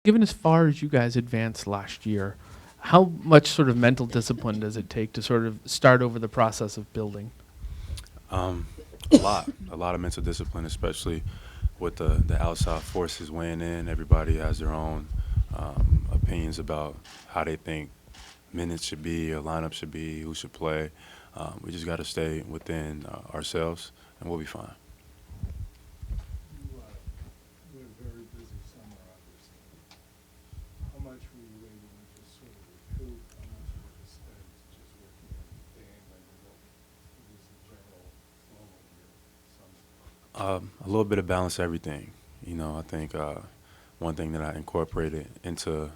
Given as far as you guys advanced last year, how much sort of mental discipline does it take to sort of start over the process of building? Um, a lot of mental discipline, especially with the outside forces weighing in. Everybody has their own opinions about how they think minutes should be, or lineup should be, who should play. We just got to stay within ourselves, and we'll be fine. You had a very busy summer, obviously. How much were you able to just sort of recoup? How much of it was spent just working on the game? And what was the general flow of your summer? A little bit of balance, everything. I think one thing that I incorporated into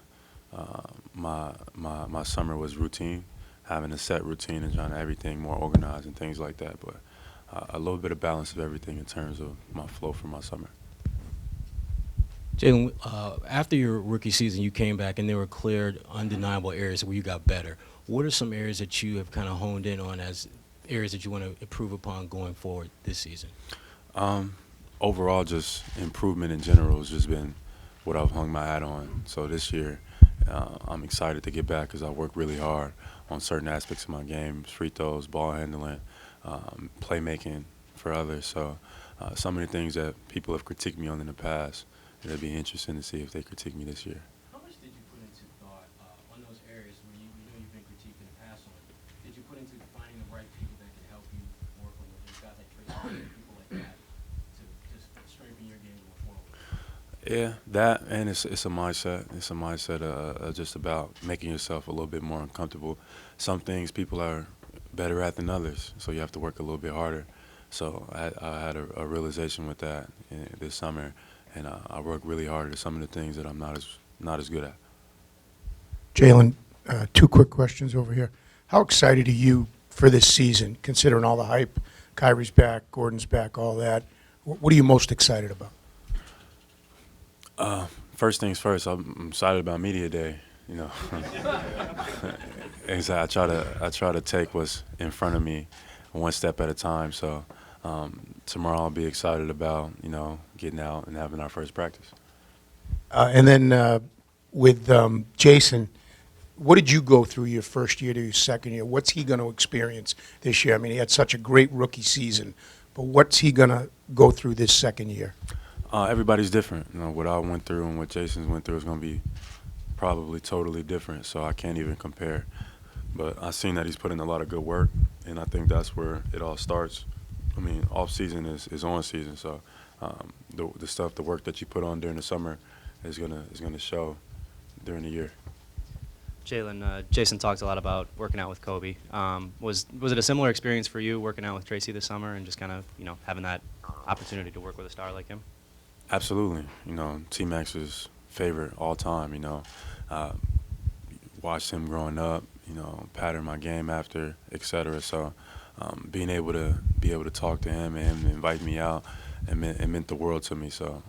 my summer was routine, having a set routine and trying to everything more organized and things like that. But a little bit of balance of everything in terms of my flow for my summer. Jaylen, after your rookie season, you came back and there were clear, undeniable areas where you got better. What are some areas that you have kind of honed in on as areas that you want to improve upon going forward this season? Um, Overall, just improvement in general has just been what I've hung my hat on. So this year, I'm excited to get back because I worked really hard on certain aspects of my game: free throws, ball handling, playmaking for others. So some of the things that people have critiqued me on in the past, it'll be interesting to see if they critique me this year. How much did you put into thought on those areas where you know you've been critiqued in the past on? Did you put into finding the right people that can help you work on those guys like Tracy, people like that, to just strengthen your game going forward? Yeah, that and it's a mindset. It's a mindset just about making yourself a little bit more uncomfortable. Some things people are better at than others, so you have to work a little bit harder. So I had a realization with that this summer, and I work really hard at some of the things that I'm not as good at. JAYLEN, two quick questions over here. How excited are you for this season, considering all the hype? Kyrie's back, Gordon's back, all that. What are you most excited about? First things first, I'm excited about media day. You know, exactly. I try to take what's in front of me, one step at a time. So tomorrow I'll be excited about getting out and having our first practice. And then with Jason, what did you go through your first year to your second year? What's he going to experience this year? I mean, he had such a great rookie season, but what's he going to go through this second year? Everybody's different. What I went through and what Jason's went through is going to be probably totally different. So I can't even compare. But I've seen that he's put in a lot of good work, and I think that's where it all starts. I mean, off season is on season. So the stuff, the work that you put on during the summer is gonna show during the year. Jaylen, Jason talked a lot about working out with Kobe. Was it a similar experience for you working out with Tracy this summer and just kind of having that opportunity to work with a star like him? Absolutely. T-Max's favorite all time. Uh, Watched him growing up. Pattern my game after, etc. So being able to talk to him and him invite me out, it meant the world to me. So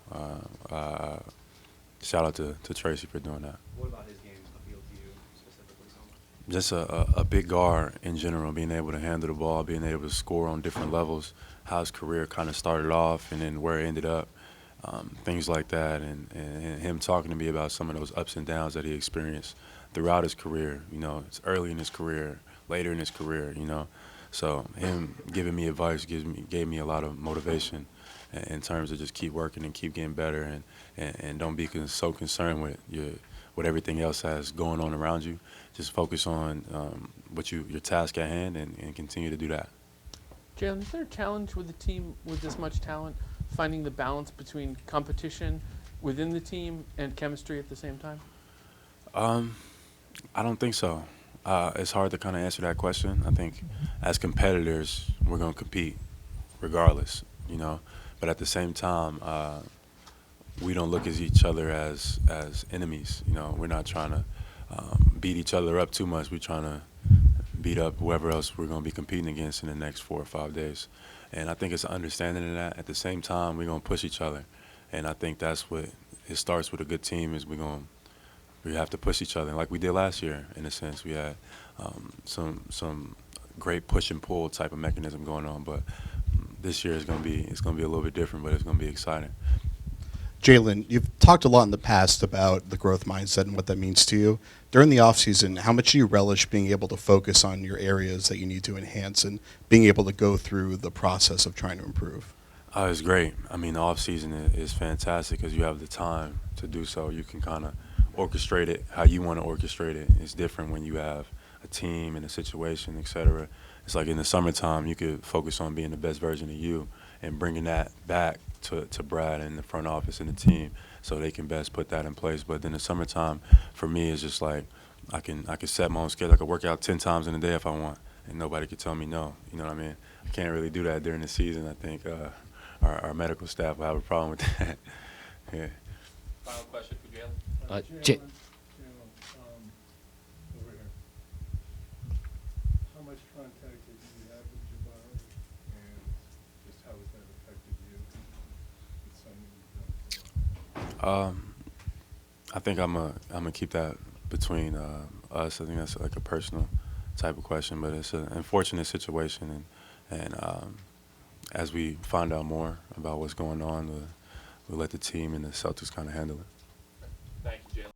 shout out to Tracy for doing that. What about his game appealed to you specifically so much? Just a big guard in general, being able to handle the ball, being able to score on different levels, how his career kind of started off and then where it ended up, things like that, and him talking to me about some of those ups and downs that he experienced throughout his career. It's early in his career, later in his career. So him giving me advice gave me a lot of motivation in terms of just keep working and keep getting better, and don't be so concerned with everything else that's going on around you. Just focus on your task at hand and continue to do that. Jaylen, is there a challenge with a team with this much talent, finding the balance between competition within the team and chemistry at the same time? I don't think so. It's hard to kind of answer that question. I think as competitors, we're going to compete regardless, But at the same time, we don't look at each other as enemies. We're not trying to beat each other up too much. We're trying to beat up whoever else we're going to be competing against in the next 4 or 5 days. And I think it's an understanding of that. At the same time, we're going to push each other. And I think that's what it starts with a good team is we have to push each other. Like we did last year, in a sense. We had some great push and pull type of mechanism going on. But this year it's going to be a little bit different, but it's going to be exciting. Jaylen, you've talked a lot in the past about the growth mindset and what that means to you. During the offseason, how much do you relish being able to focus on your areas that you need to enhance and being able to go through the process of trying to improve? It's great. I mean, the off season is fantastic because you have the time to do so. You can kind of orchestrate it how you want to orchestrate it. It's different when you have a team and a situation, etc. It's like in the summertime, you could focus on being the best version of you and bringing that back to Brad and the front office and the team so they can best put that in place. But in the summertime, for me, it's just like I can set my own schedule. I can work out 10 times in a day if I want, and nobody could tell me no. You know what I mean? I can't really do that during the season. I think our medical staff will have a problem with that. Yeah. Final question for Jaylen. Jay- Over here. How much contact did you have with Jabari, and just how has that affected you? It's something you've done for I think I'm gonna keep that between us. I think that's like a personal type of question, but it's an unfortunate situation, and as we find out more about what's going on, we'll let the team and the Celtics kind of handle it. Thank you, Jaylen.